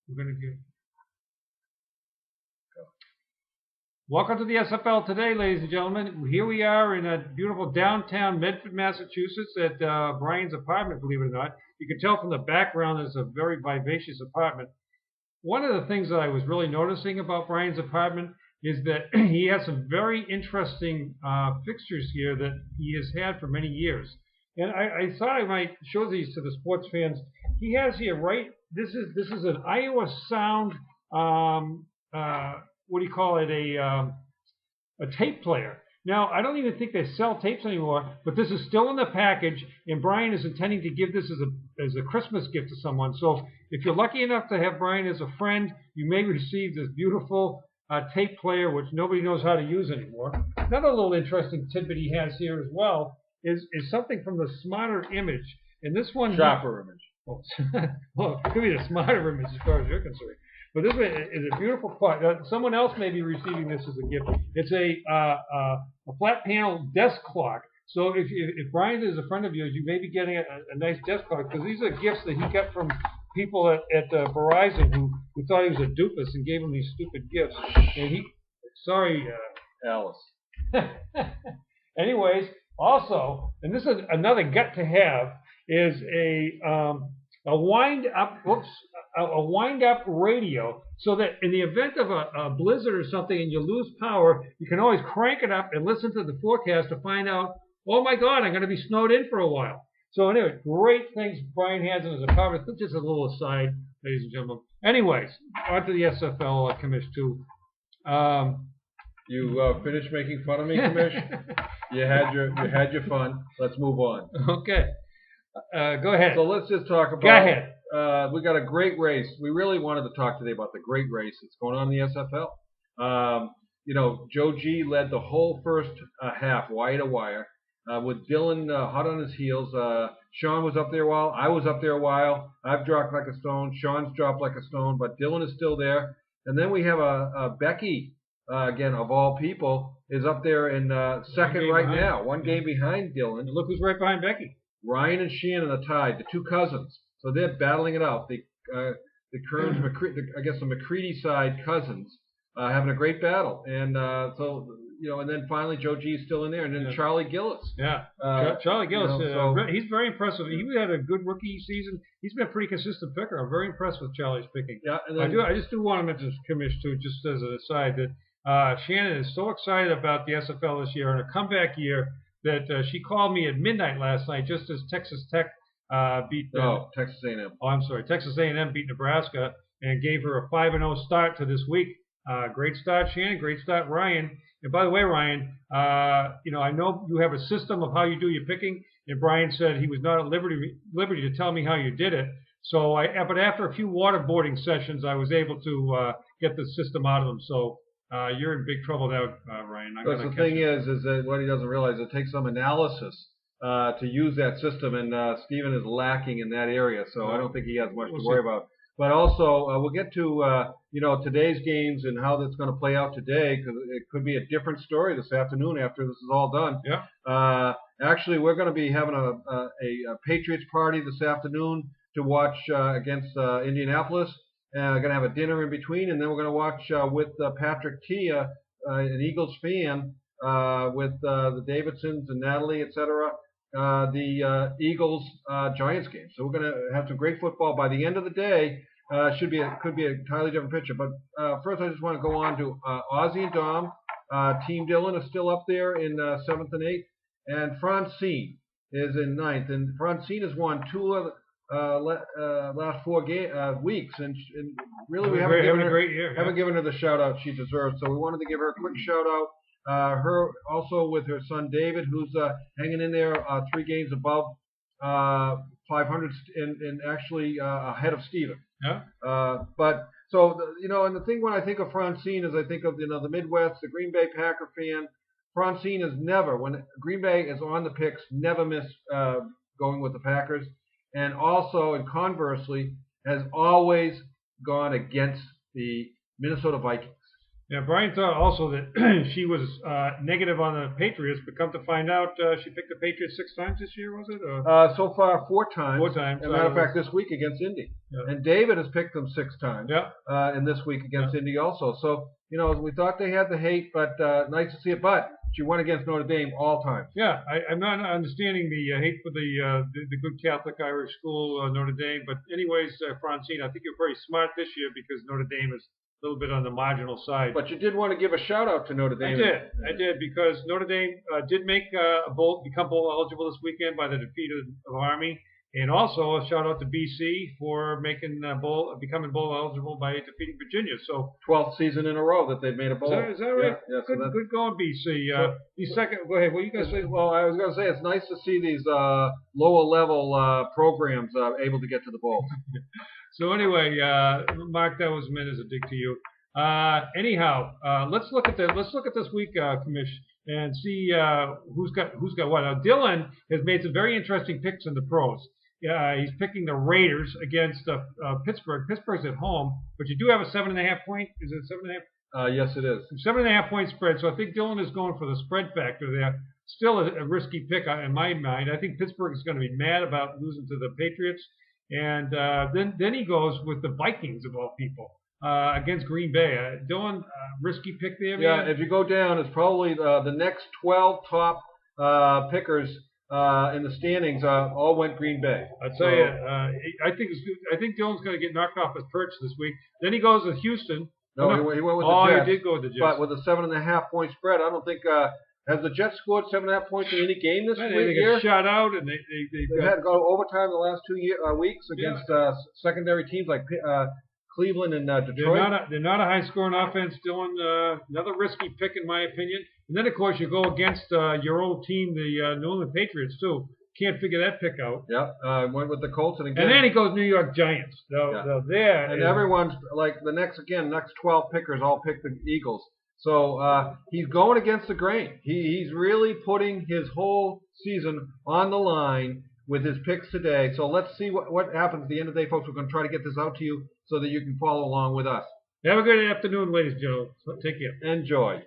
We're going to get. Welcome to the SFL Today, ladies and gentlemen. Here we are in a beautiful downtown Medford, Massachusetts at Brian's apartment, believe it or not. You can tell from the background it's a very vivacious apartment. One of the things that I was really noticing about Brian's apartment is that he has some very interesting fixtures here that he has had for many years. And I thought I might show these to the sports fans. He has here, right? This is an Iowa Sound. What do you call it? A tape player. Now, I don't even think they sell tapes anymore, but this is still in the package, and Brian is intending to give this as a Christmas gift to someone. So if you're lucky enough to have Brian as a friend, you may receive this beautiful tape player, which nobody knows how to use anymore. Another little interesting tidbit he has here as well is something from the Smarter Image. And this one... Shopper Image. Well, it could be the Smarter Image as far as you're concerned. But this is a beautiful part. Someone else may be receiving this as a gift. It's a flat panel desk clock. So if Brian is a friend of yours, you may be getting a nice desk clock, because these are gifts that he got from people at Verizon who thought he was a doofus and gave him these stupid gifts. And sorry, Alice. Anyways, also, and this is another gut to have, is a wind up radio, so that in the event of a blizzard or something and you lose power, you can always crank it up and listen to the forecast to find out, oh my God, I'm going to be snowed in for a while. So anyway, great things Brian has in his apartment. That's just a little aside, ladies and gentlemen. Anyways, on to the SFL Commish 2. You finished making fun of me, Commish? You had your fun. Let's move on. Okay. Go ahead. So let's just talk about... Go ahead. We got a great race. We really wanted to talk today about the great race that's going on in the SFL. Joe G led the whole first half, wire to wire, with Dylan hot on his heels. Sean was up there a while. I was up there a while. I've dropped like a stone. Sean's dropped like a stone, but Dylan is still there. And then we have a Becky, again, of all people, is up there in second right now. One game behind Dylan. And look who's right behind Becky. Ryan and Shannon are tied, the two cousins. So they're battling it out. The Kearns, I guess the McCready side cousins, having a great battle. And and then finally Joe G is still in there, and then Charlie Gillis. Yeah, Charlie Gillis. He's very impressive. He had a good rookie season. He's been a pretty consistent picker. I'm very impressed with Charlie's picking. Yeah, and then, I just do want to mention, Commish, too, just as an aside, that Shannon is so excited about the SFL this year and a comeback year that she called me at midnight last night, just as Texas Tech beat Texas A&M. Oh, I'm sorry, Texas A&M beat Nebraska and gave her a 5-0 start to this week. Great start, Shannon. Great start, Ryan. And by the way, Ryan, I know you have a system of how you do your picking, and Brian said he was not at liberty to tell me how you did it. So but after a few waterboarding sessions, I was able to get the system out of them. So you're in big trouble now, Ryan. But the thing is that what he doesn't realize, it takes some analysis to use that system, and Stephen is lacking in that area, so I don't think he has much to worry about. But also, we'll get to today's games and how that's going to play out today, because it could be a different story this afternoon after this is all done. Yeah. Actually, we're going to be having a Patriots party this afternoon to watch against Indianapolis. Going to have a dinner in between, and then we're going to watch with Patrick T, an Eagles fan, with the Davidsons and Natalie, etc., the Eagles Giants game. So we're going to have some great football. By the end of the day, could be a entirely different picture. But first, I just want to go on to Ozzie and Dom. Team Dylan is still up there in 7th and 8th, and Francine is in 9th. And Francine has won 2 of last 4 weeks, and really we haven't given her the shout out she deserves. So we wanted to give her a quick shout out. Her also with her son David, who's hanging in there 3 games above 500 and actually ahead of Steven. Yeah. But so and the thing when I think of Francine is I think of the Midwest, the Green Bay Packer fan. Francine is never, when Green Bay is on the picks, never miss going with the Packers. And also, and conversely, has always gone against the Minnesota Vikings. Yeah, Brian thought also that she was negative on the Patriots, but come to find out, she picked the Patriots 6 times this year, was it? So far, 4 times. 4 times. As a matter of fact, this week against Indy. Yeah. And David has picked them 6 times. Yeah. And this week against Indy also. So, we thought they had the hate, but nice to see it. But she won against Notre Dame all times. Yeah, I'm not understanding the hate for the good Catholic Irish school, Notre Dame. But anyways, Francine, I think you're very smart this year because Notre Dame is a little bit on the marginal side. But you did want to give a shout out to Notre Dame. I did because Notre Dame did make become bowl eligible this weekend by the defeat of Army, and also a shout out to BC for becoming bowl eligible by defeating Virginia. So 12th season in a row that they've made a bowl. Is that right? Yeah, good going, BC. The second, go ahead. What are you guys say? Well, I was going to say it's nice to see these lower level programs able to get to the bowl. So anyway, Mark, that was meant as a dig to you. Anyhow, let's look at this week, Commish, and see who's got what. Now, Dylan has made some very interesting picks in the pros. He's picking the Raiders against Pittsburgh. Pittsburgh's at home, but you do have a 7.5 point. Is it 7.5? Yes, it is. 7.5 point spread. So I think Dylan is going for the spread factor there. Still a risky pick in my mind. I think Pittsburgh is going to be mad about losing to the Patriots. And then he goes with the Vikings of all people against Green Bay. Dylan, risky pick there, man? Yeah, if you go down, it's probably the next 12 top pickers in the standings all went Green Bay. I tell you, I think Dylan's going to get knocked off his perch this week. Then he goes to Houston. No, he went with the Jets. He did go with the Jets. But with a 7.5 point spread, I don't think. Has the Jets scored 7.5 points in any game this week? They got shot out, and they've had to go overtime the last 2 weeks against secondary teams like Cleveland and Detroit. They're not a high-scoring offense, Dylan. Another risky pick, in my opinion. And then, of course, you go against your old team, the New England Patriots, too. Can't figure that pick out. Yeah, went with the Colts, and again. And then he goes New York Giants. Everyone's like the next 12 pickers all pick the Eagles. So he's going against the grain. He's really putting his whole season on the line with his picks today. So let's see what happens at the end of the day, folks. We're going to try to get this out to you so that you can follow along with us. Have a good afternoon, ladies and gentlemen. Take care. Enjoy.